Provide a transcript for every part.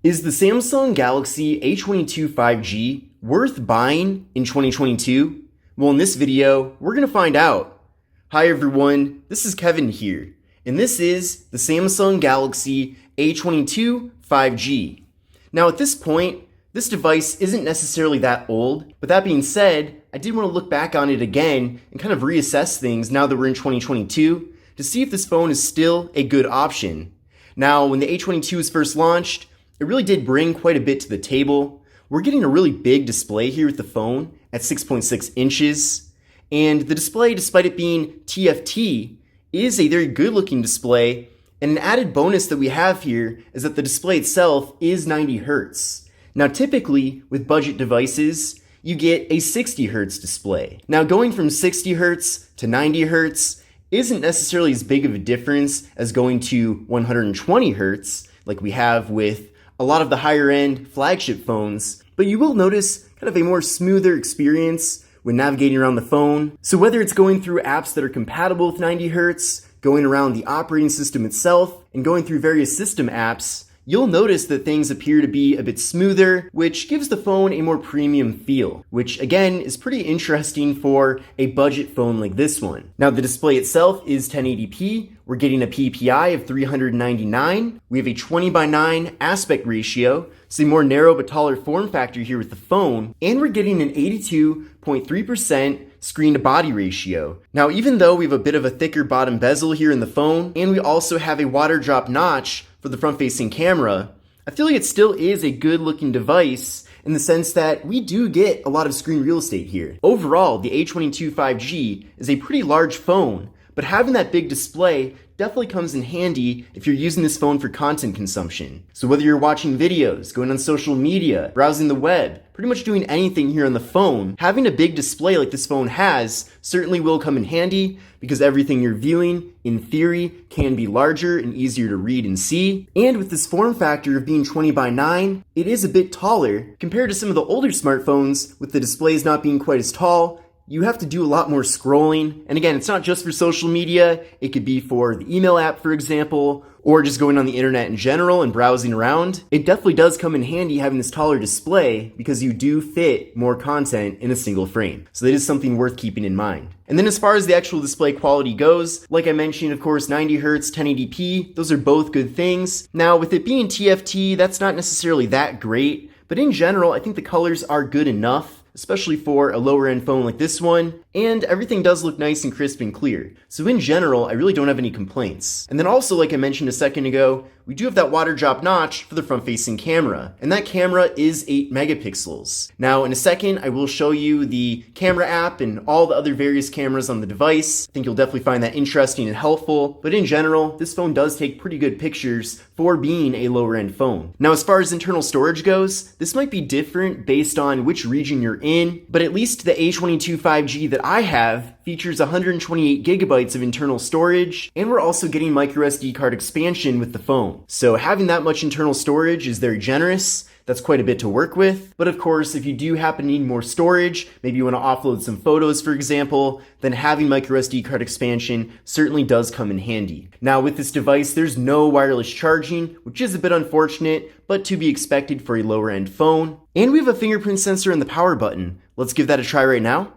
Is the Samsung Galaxy A22 5G worth buying in 2022? Well, in this video, we're going to find out. Hi everyone, this is Kevin here, and this is the Samsung Galaxy A22 5G. Now at this point, this device isn't necessarily that old, but that being said, I did want to look back on it again and kind of reassess things now that we're in 2022 to see if this phone is still a good option. Now, when the A22 was first launched, it really did bring quite a bit to the table. We're getting a really big display here with the phone at 6.6 inches. And the display, despite it being TFT, is a very good looking display. And an added bonus that we have here is that the display itself is 90 Hertz. Now typically, with budget devices, you get a 60 Hertz display. Now going from 60 Hertz to 90 Hertz isn't necessarily as big of a difference as going to 120 Hertz like we have with a lot of the higher end flagship phones, but you will notice kind of a more smoother experience when navigating around the phone. So whether it's going through apps that are compatible with 90 Hertz, going around the operating system itself, and going through various system apps, you'll notice that things appear to be a bit smoother, which gives the phone a more premium feel, which again is pretty interesting for a budget phone like this one. Now the display itself is 1080p, we're getting a PPI of 399, we have a 20:9 aspect ratio, so a more narrow but taller form factor here with the phone, and we're getting an 82.3% screen to body ratio. Now even though we have a bit of a thicker bottom bezel here in the phone, and we also have a water drop notch for the front-facing camera, I feel like it still is a good-looking device in the sense that we do get a lot of screen real estate here. Overall, the A22 5G is a pretty large phone, but having that big display definitely comes in handy if you're using this phone for content consumption. So whether you're watching videos, going on social media, browsing the web, pretty much doing anything here on the phone, having a big display like this phone has certainly will come in handy because everything you're viewing, in theory, can be larger and easier to read and see. And with this form factor of being 20:9, it is a bit taller compared to some of the older smartphones with the displays not being quite as tall. You have to do a lot more scrolling. And again, it's not just for social media. It could be for the email app, for example, or just going on the internet in general and browsing around. It definitely does come in handy having this taller display because you do fit more content in a single frame. So that is something worth keeping in mind. And then as far as the actual display quality goes, like I mentioned, of course, 90 Hertz, 1080p, those are both good things. Now, with it being TFT, that's not necessarily that great, but in general, I think the colors are good enough, especially for a lower end phone like this one, and everything does look nice and crisp and clear. So in general, I really don't have any complaints. And then also, like I mentioned a second ago, we do have that water drop notch for the front facing camera, and that camera is 8 megapixels. Now in a second, I will show you the camera app and all the other various cameras on the device. I think you'll definitely find that interesting and helpful, but in general, this phone does take pretty good pictures for being a lower end phone. Now as far as internal storage goes, this might be different based on which region you're in, but at least the A22 5G that I have features 128 gigabytes of internal storage, and we're also getting microSD card expansion with the phone. So having that much internal storage is very generous. That's quite a bit to work with. But of course, if you do happen to need more storage, maybe you want to offload some photos, for example, then having microSD card expansion certainly does come in handy. Now with this device, there's no wireless charging, which is a bit unfortunate, but to be expected for a lower end phone. And we have a fingerprint sensor in the power button. Let's give that a try right now.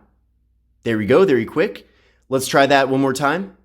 There we go, very quick. Let's try that one more time.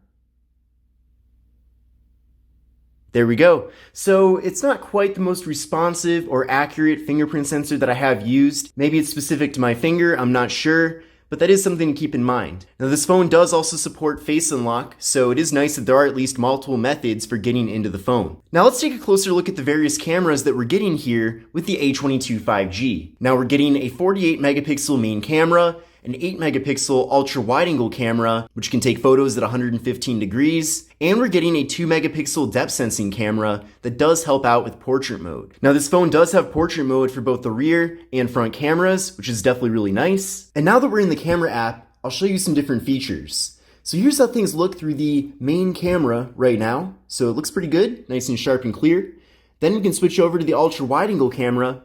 There we go. So it's not quite the most responsive or accurate fingerprint sensor that I have used. Maybe it's specific to my finger, I'm not sure, but that is something to keep in mind. Now this phone does also support face unlock, so it is nice that there are at least multiple methods for getting into the phone. Now let's take a closer look at the various cameras that we're getting here with the A22 5G. Now we're getting a 48 megapixel main camera, an 8 megapixel ultra wide angle camera, which can take photos at 115 degrees, and we're getting a 2 megapixel depth sensing camera that does help out with portrait mode. Now this phone does have portrait mode for both the rear and front cameras, which is definitely really nice. And now that we're in the camera app, I'll show you some different features. So here's how things look through the main camera right now. So it looks pretty good, nice and sharp and clear. Then we can switch over to the ultra wide angle camera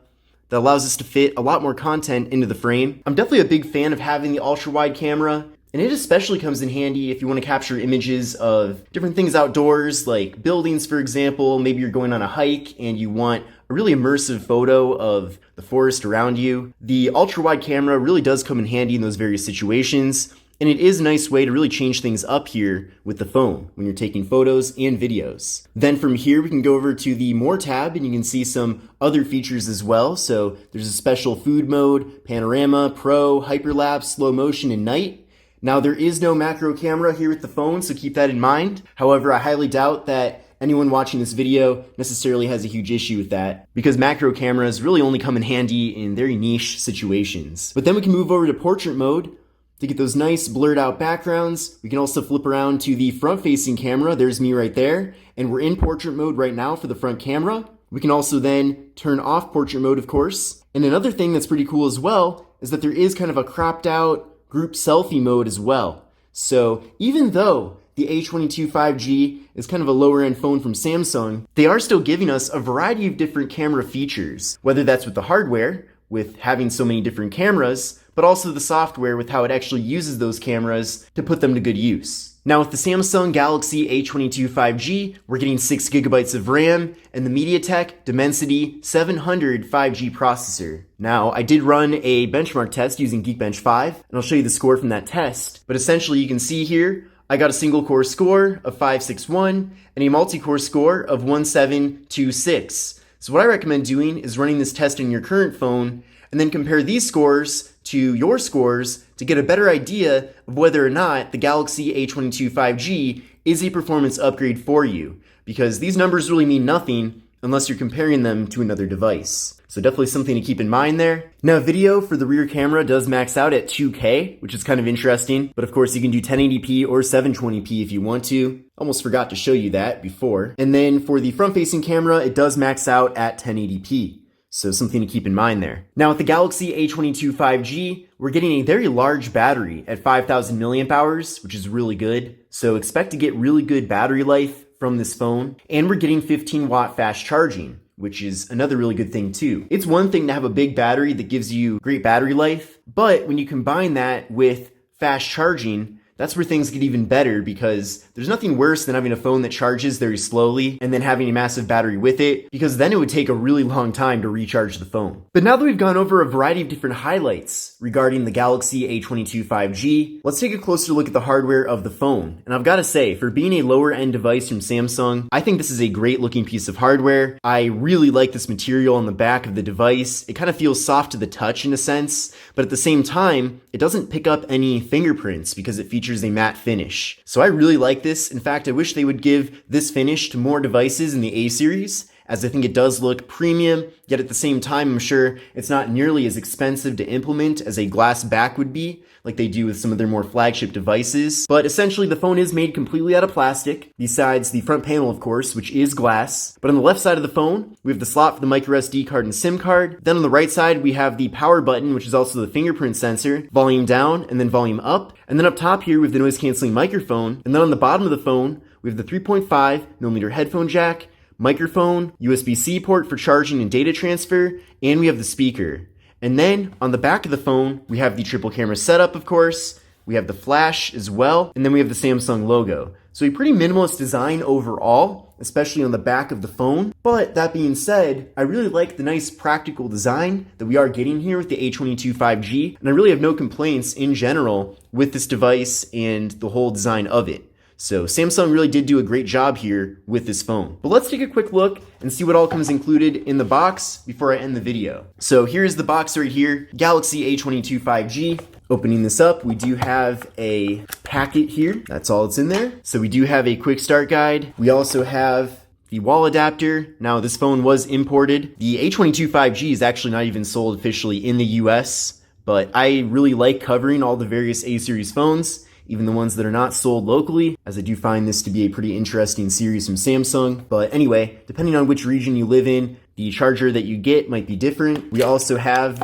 that allows us to fit a lot more content into the frame. I'm definitely a big fan of having the ultra wide camera. And it especially comes in handy if you want to capture images of different things outdoors, like buildings, for example. Maybe you're going on a hike and you want a a really immersive photo of the forest around you. The ultra-wide camera really does come in handy in those various situations, and it is a nice way to really change things up here with the phone when you're taking photos and videos. Then from here, we can go over to the More tab, and you can see some other features as well. So there's a special food mode, panorama, pro, hyperlapse, slow motion, and night. Now there is no macro camera here with the phone, so keep that in mind. However, I highly doubt that anyone watching this video necessarily has a huge issue with that, because macro cameras really only come in handy in very niche situations. But then we can move over to portrait mode to get those nice blurred out backgrounds. We can also flip around to the front facing camera. There's me right there. And we're in portrait mode right now for the front camera. We can also then turn off portrait mode, of course. And another thing that's pretty cool as well is that there is kind of a cropped out group selfie mode as well. So even though the A22 5G is kind of a lower end phone from Samsung, they are still giving us a variety of different camera features, whether that's with the hardware, with having so many different cameras, but also the software with how it actually uses those cameras to put them to good use. Now with the Samsung Galaxy A22 5G, we're getting 6 gigabytes of RAM and the MediaTek Dimensity 700 5G processor. Now, I did run a benchmark test using Geekbench 5, and I'll show you the score from that test, but essentially you can see here, I got a single core score of 561 and a multi-core score of 1726. So what I recommend doing is running this test on your current phone and then compare these scores to your scores to get a better idea of whether or not the Galaxy A22 5G is a performance upgrade for you, because these numbers really mean nothing unless you're comparing them to another device. So definitely something to keep in mind there. Now video for the rear camera does max out at 2K, which is kind of interesting, but of course you can do 1080p or 720p if you want to. Almost forgot to show you that before. And then for the front facing camera, it does max out at 1080p. So something to keep in mind there. Now with the Galaxy A22 5G, we're getting a very large battery at 5,000 milliamp hours, which is really good. So expect to get really good battery life from this phone. And we're getting 15 watt fast charging, which is another really good thing too. It's one thing to have a big battery that gives you great battery life, but when you combine that with fast charging, that's where things get even better, because there's nothing worse than having a phone that charges very slowly and then having a massive battery with it, because then it would take a really long time to recharge the phone. But now that we've gone over a variety of different highlights regarding the Galaxy A22 5G, let's take a closer look at the hardware of the phone. And I've got to say, for being a lower end device from Samsung, I think this is a great looking piece of hardware. I really like this material on the back of the device. It kind of feels soft to the touch in a sense, but at the same time, it doesn't pick up any fingerprints because it features a matte finish. So I really like this. In fact, I wish they would give this finish to more devices in the A series, as I think it does look premium, yet at the same time, I'm sure it's not nearly as expensive to implement as a glass back would be, like they do with some of their more flagship devices. But essentially, the phone is made completely out of plastic, besides the front panel, of course, which is glass. But on the left side of the phone, we have the slot for the micro SD card and SIM card. Then on the right side, we have the power button, which is also the fingerprint sensor, volume down and then volume up. And then up top here, we have the noise canceling microphone. And then on the bottom of the phone, we have the 3.5mm headphone jack, microphone, USB-C port for charging and data transfer, and we have the speaker. And then on the back of the phone, we have the triple camera setup, of course. We have the flash as well, and then we have the Samsung logo. So a pretty minimalist design overall, especially on the back of the phone. But that being said, I really like the nice practical design that we are getting here with the A22 5G, and I really have no complaints in general with this device and the whole design of it. So Samsung really did do a great job here with this phone. But let's take a quick look and see what all comes included in the box before I end the video. So here's the box right here, Galaxy A22 5G. Opening this up, we do have a packet here. That's all that's in there. So we do have a quick start guide. We also have the wall adapter. Now this phone was imported. The A22 5G is actually not even sold officially in the US, but I really like covering all the various A-series phones, even the ones that are not sold locally, as I do find this to be a pretty interesting series from Samsung. But anyway, depending on which region you live in, the charger that you get might be different. We also have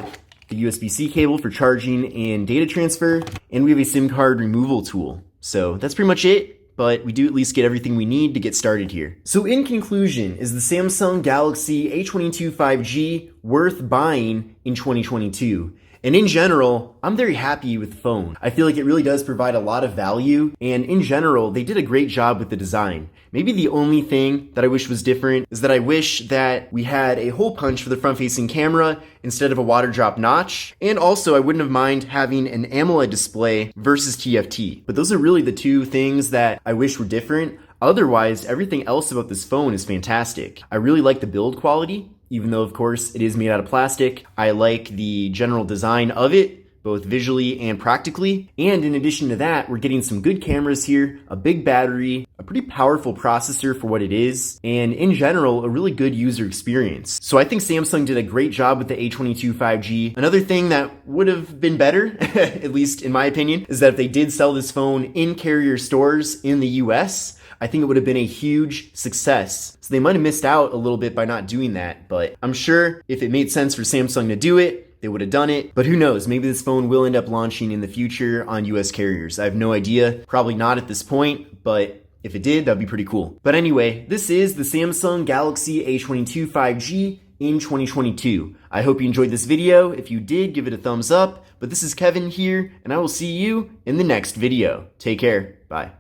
the USB-C cable for charging and data transfer, and we have a SIM card removal tool. So that's pretty much it, but we do at least get everything we need to get started here. So in conclusion, is the Samsung Galaxy A22 5G worth buying in 2022? And in general, I'm very happy with the phone. I feel like it really does provide a lot of value, and in general, they did a great job with the design. Maybe the only thing that I wish was different is that I wish that we had a hole punch for the front-facing camera instead of a water drop notch. And also, I wouldn't have mind having an AMOLED display versus TFT. But those are really the two things that I wish were different. Otherwise, everything else about this phone is fantastic. I really like the build quality, even though, of course, it is made out of plastic. I like the general design of it, both visually and practically. And in addition to that, we're getting some good cameras here, a big battery, a pretty powerful processor for what it is, and in general, a really good user experience. So I think Samsung did a great job with the A22 5G. Another thing that would have been better, at least in my opinion, is that if they did sell this phone in carrier stores in the US, I think it would have been a huge success. So they might have missed out a little bit by not doing that, but I'm sure if it made sense for Samsung to do it, they would have done it. But who knows, maybe this phone will end up launching in the future on US carriers. I have no idea, probably not at this point, but if it did, that'd be pretty cool. But anyway, this is the Samsung Galaxy A22 5G in 2022. I hope you enjoyed this video. If you did, give it a thumbs up. But this is Kevin here, and I will see you in the next video. Take care. Bye.